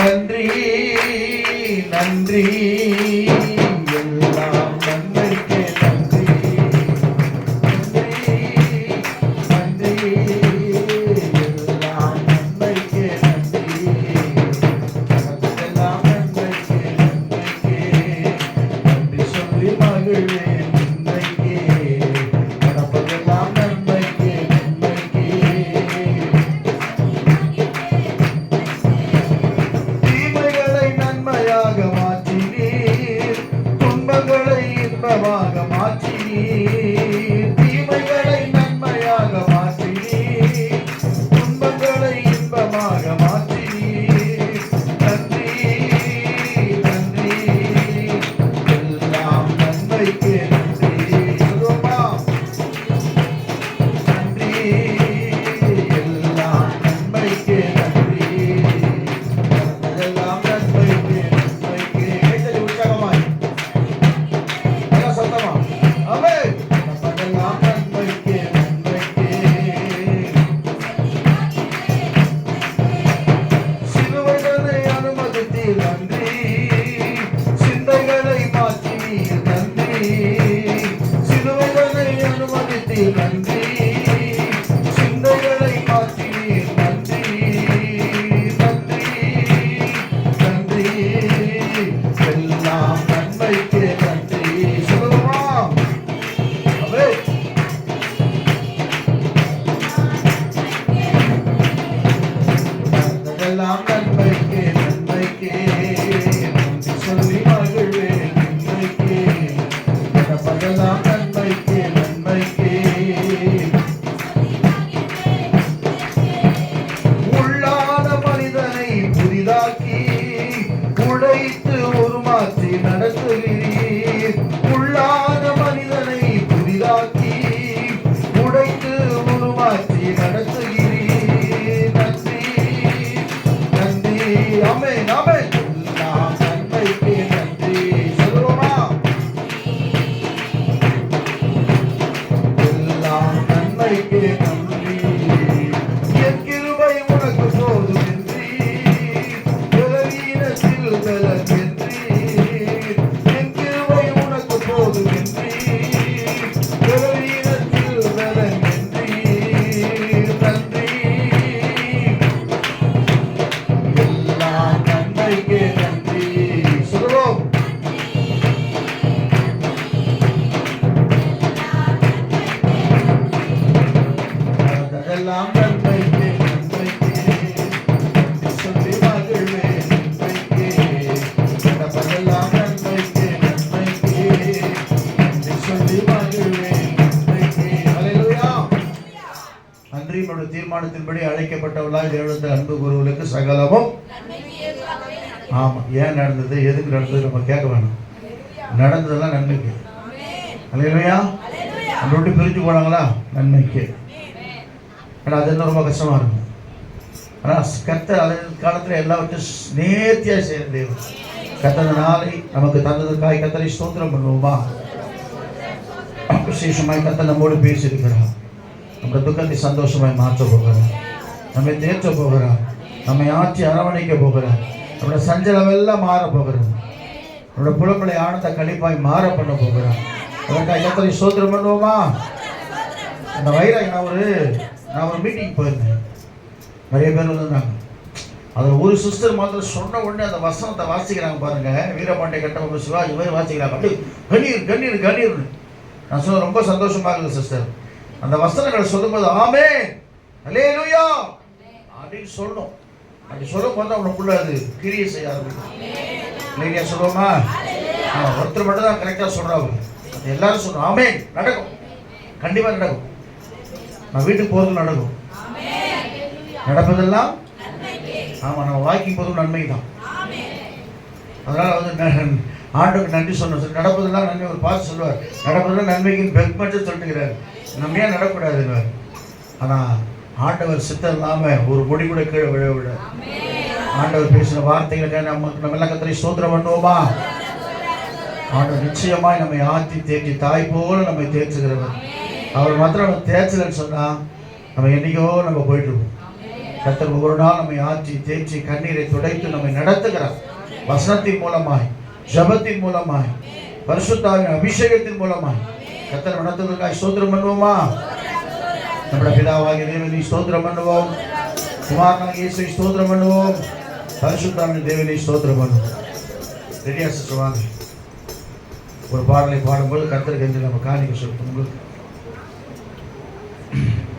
நன்றி நன்றி எல்லாம் நன்மைக்கே நன்றி நன்றி நன்றி எல்லாம் நன்மைக்கே நன்றி எல்லாம் நன்மைக்கே நன்மைக்கே நன்றி சொல்லி மகிழ்வேன் நன்மைக்கே நடப்பதெல்லாம் நன்மைக்கே நன்மைக்கே தீமைகளை நன்மையாக மாற்றினீர் துன்பங்களை இன்பமாக மாற்றினீர் தீமைகளை நன்மையாக மாற்றினீர் துன்பங்களை இன்பமாக மாற்றினீர் நன்றி நன்றி எல்லாம் நன்மைக்கே நன்றி சொல்லுவோமா நன்றி எல்லாம் நன்மைக்கே நன்றி எல்லாம் நன்மைக்கே நன்மைக்கே கைத்தறி உற்சாகமாய் சத்தமா ஆமென் எல்லாம் நன்மைக்கே நன்மைக்கே சிலுவைகளை அனுமதித்தீர் நன்றி சிந்தைகளை மாற்றினீர் நன்றி சிலுவைகளை அனுமதித்தீர் நன்றி சிந்தைகளை மாற்றினீர் நன்றி நன்றி நன்றி எல்லாம் நன்மைக்கே நன்றி சொல்லுமா ஆமென் எல்லாம் நன்மைக்கே நன்மைக்கே நன்றி சொல்லி மகிழ்வேன் நன்மைக்கே நடப்பதெல்லாம் நன்மைக்கே நன்மைக்கே உள்ளான மனிதனை புதிதாக்கி உடைத்து உருமாற்றி நடத்துகிறீர் உள்ளான மனிதனை புதிதாக்கி உடைத்து உருமாற்றி நடத்துகிறீர் நன்றி நன்றி ஆமென் ஆமென் எல்லாம் நன்மைக்கே நன்றி சொல்லுவோமா எல்லாம் நன்மைக்கே நன்றி என் கிருபை உனக்கு போதும் என்றி பலவீனத்தில் பலன் என்றி என் கிருபை உனக்கு போதும் என்றி பலவீனத்தில் பலன் என்றி நன்றி எல்லாம் நன்மைக்கே நன்றி சொல்லுவோம் எல்லாம் நன்மைக்கே நன்மைக்கே நன்றி சொல்லி மகிழ்வேன் நன்மைக்கே நடப்பதெல்லாம் நன்மைக்கே நன்மைக்கே நன்றி சொல்லி மகிழ்வேன் நன்மைக்கே ஹல்லேலூயா நன்றி நம்முடைய தீர்மானத்தின்படி அழைக்கப்பட்டவர்களாய் தேவனுடைய அன்பு குருவுகளுக்கு சகலமும் ஆமா ஏன் நடந்தது எதுக்கு நடந்தது நம்ம கேட்க வேணும் நடந்ததெல்லாம் நன்மைக்கு ஹல்லேலூயா நம்மளை விட்டு பிரிஞ்சு போனாங்களா நன்மைக்கு ஆனால் அது இன்னும் ரொம்ப கஷ்டமாக இருக்கும் ஆனால் கர்த்தர் அது காலத்தில் எல்லாவற்றையும் நேர்த்தியாக செய்கிற தேவன் கர்த்தர் நாளை நமக்கு தந்ததற்காக கர்த்தரை ஸ்தோத்திரம் பண்ணுவோமா விசேஷமாய் கர்த்தர் நம்மோடு பேசியிருக்கிறார் நம்முடைய துக்கத்தை சந்தோஷமாய் மாற்ற போகிறார் நம்மை தேற்ற போகிறார் நம்மை ஆட்சி அரவணைக்க போகிறார் நம்முடைய சஞ்சலம் எல்லாம் மாற போகிறார் நம்முடைய புலம்பலை ஆனந்த கழிப்பாய் மாற பண்ண போகிறார் அதற்காக கர்த்தரை ஸ்தோத்திரம் பண்ணுவோமா அந்த வைராய் நான் ஒரு மீட்டிங் போயிருந்தேன் நிறைய பேர் வந்திருந்தாங்க அதில் ஒரு சிஸ்டர் மாத்திரம் சொன்ன உடனே அந்த வசனத்தை வாசிக்கிறாங்க பாருங்க வீரபாண்டிய கட்டபொம்மன் சிவாஜி மாதிரி வாசிக்கிறாங்க அப்படி கண்ணீர் கண்ணீர் கண்ணீர்னு நான் சொன்ன ரொம்ப சந்தோஷமா இருக்குது சிஸ்டர் அந்த வசனங்களை சொல்லும்போது ஆமென் ஹல்லேலூயா அப்படின்னு சொல்லணும் அப்படி சொல்லும் போது அவனுக்குள்ள அது கிரியை செய்ய ஆரம்பிக்கும் இல்லையா சொல்லுவோமா ஒருத்தர் மட்டும் தான் கரெக்டாக சொல்றாங்க எல்லாரும் சொல்லணும் ஆமென் நடக்கும் கண்டிப்பாக நடக்கும் நான் வீட்டுக்கு போகிறது நடக்கும் நடப்பதெல்லாம் ஆமாம் நம்ம வாக்கிங் போதும் நன்மை தான் அதனால் வந்து ஆண்டுக்கு நன்றி சொன்னோம் நடப்பதெல்லாம் நன்மை ஒரு பார்த்து சொல்லுவார் நடப்பதெல்லாம் நன்மைக்கு பெக் மட்டும் சொல்லிட்டுக்கிறார் நம்ம ஏன் நடக்கூடாதுன்னு ஆனால் ஆண்டவர் சித்தம் இல்லாமல் ஒரு பொடி கூட கீழே விழ விட ஆண்டவர் பேசின வார்த்தைகளுக்காக நம்ம எல்லாம் கர்த்தரை ஸ்தோத்திரம் பண்ணுவோமா ஆண்டவர் நிச்சயமாய் நம்மை ஆற்றி தேற்றி தாய் போல நம்மை தேற்றுகிறவர் அவர் மாத்திரம் நம்ம தேய்ச்சலன்னு சொன்னால் நம்ம என்றைக்கோ நம்ம போயிட்டுருக்கோம் கர்த்தர் ஒவ்வொரு நாள் நம்மை ஆற்றி தேய்ச்சி கண்ணீரை துடைத்து நம்மை நடத்துகிறார். வசனத்தின் மூலமாய், ஜபத்தின் மூலமாய், பரிசுத்தாவின் அபிஷேகத்தின் மூலமாய் கர்த்தர் நடத்துவதற்காக ஸ்தோத்திரம் பண்ணுவோமா? நம்முடைய பிதாவாகிய தேவனை ஸ்தோத்திரம் பண்ணுவோம். குமாரனாகிய இயேசுவை ஸ்தோத்திரம் பண்ணுவோம். பரிசுத்தாவின் தேவனை ஸ்தோத்திரம் பண்ணுவோம். ரெடியா சிஸ்டர் வாங்க. ஒரு பாடலை பாடும்போது கர்த்தருக்கு என்று நம்ம காணிக்கை செலுத்தும். உங்களுக்கு